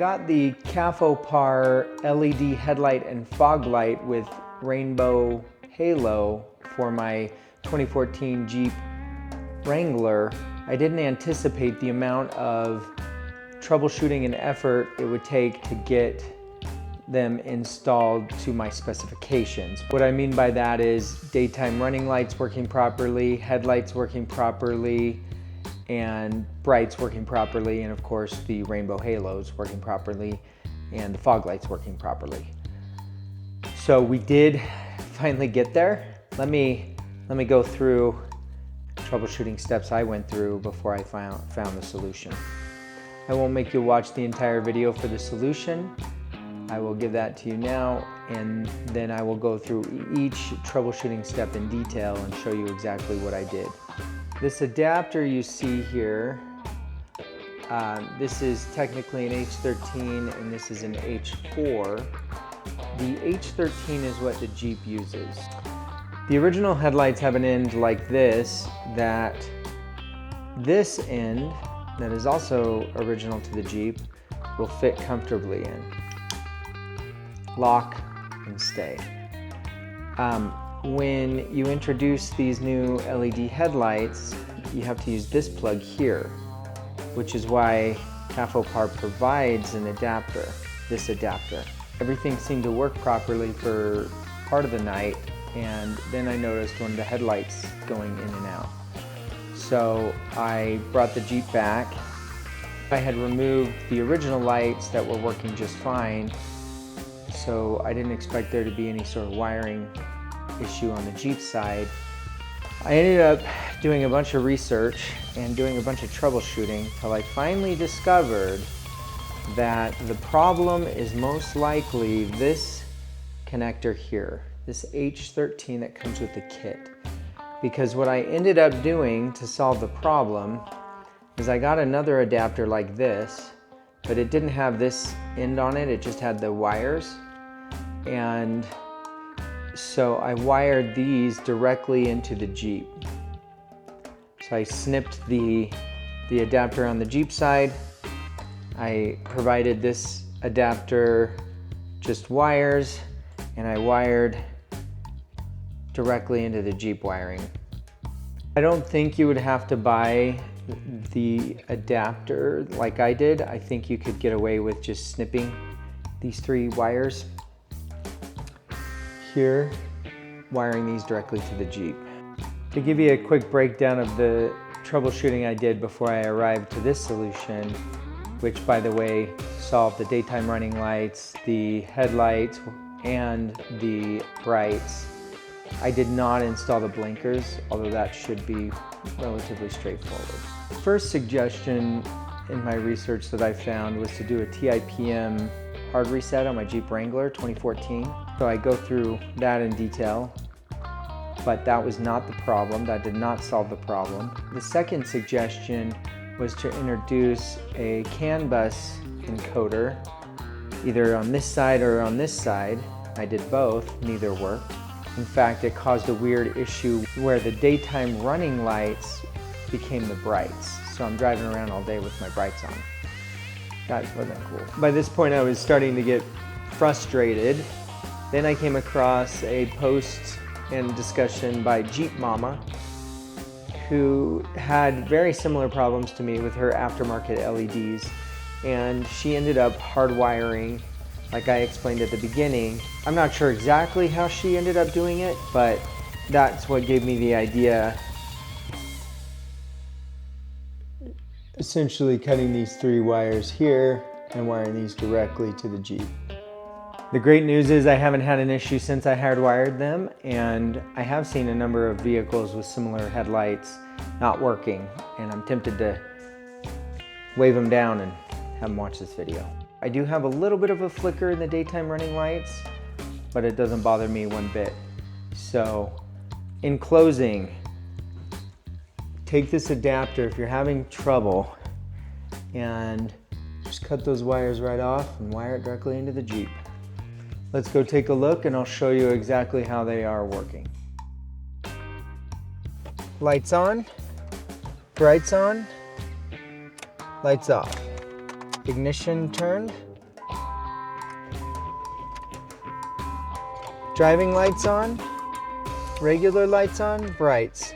got the Par LED headlight and fog light with rainbow halo for my 2014 Jeep Wrangler. I didn't anticipate the amount of troubleshooting and effort it would take to get them installed to my specifications. What I mean by that is daytime running lights working properly, headlights working properly, and brights working properly, and of course the rainbow halos working properly, and the fog lights working properly. So we did finally get there. Let me go through troubleshooting steps I went through before I found the solution. I won't make you watch the entire video for the solution. I will give that to you now, and then I will go through each troubleshooting step in detail and show you exactly what I did. This adapter you see here, this is technically an H13 and this is an H4. The H13 is what the Jeep uses. The original headlights have an end like this, that this end, that is also original to the Jeep, will fit comfortably in. Lock and stay. When you introduce these new LED headlights, you have to use this plug here, which is why Par provides an adapter, this adapter. Everything seemed to work properly for part of the night, and then I noticed one of the headlights going in and out. So I brought the Jeep back. I had removed the original lights that were working just fine, so I didn't expect there to be any sort of wiring issue on the Jeep side. I ended up doing a bunch of research and doing a bunch of troubleshooting till I finally discovered that the problem is most likely this connector here, this H13 that comes with the kit. Because what I ended up doing to solve the problem is I got another adapter like this, but it didn't have this end on it, it just had the wires. And so I wired these directly into the Jeep. So I snipped the adapter on the Jeep side. I provided this adapter just wires, and I wired directly into the Jeep wiring. I don't think you would have to buy the adapter like I did. I think you could get away with just snipping these three wires here, wiring these directly to the Jeep. To give you a quick breakdown of the troubleshooting I did before I arrived to this solution, which by the way solved the daytime running lights, the headlights, and the brights. I did not install the blinkers, although that should be relatively straightforward. First suggestion in my research that I found was to do a TIPM hard reset on my Jeep Wrangler 2014. So I go through that in detail, but that was not the problem. That did not solve the problem. The second suggestion was to introduce a CAN bus encoder, either on this side or on this side. I did both, neither worked. In fact, it caused a weird issue where the daytime running lights became the brights. So I'm driving around all day with my brights on. That wasn't cool. By this point, I was starting to get frustrated. Then I came across a post and discussion by Jeep Mama, who had very similar problems to me with her aftermarket LEDs, and she ended up hardwiring, like I explained at the beginning. I'm not sure exactly how she ended up doing it, but that's what gave me the idea. Essentially cutting these three wires here and wiring these directly to the Jeep. The great news is I haven't had an issue since I hardwired them, and I have seen a number of vehicles with similar headlights not working, and I'm tempted to wave them down and have them watch this video. I do have a little bit of a flicker in the daytime running lights, but it doesn't bother me one bit. So, in closing, take this adapter if you're having trouble and just cut those wires right off and wire it directly into the Jeep. Let's go take a look and I'll show you exactly how they are working. Lights on, brights on, lights off. Ignition turned, Driving lights on, regular lights on, brights.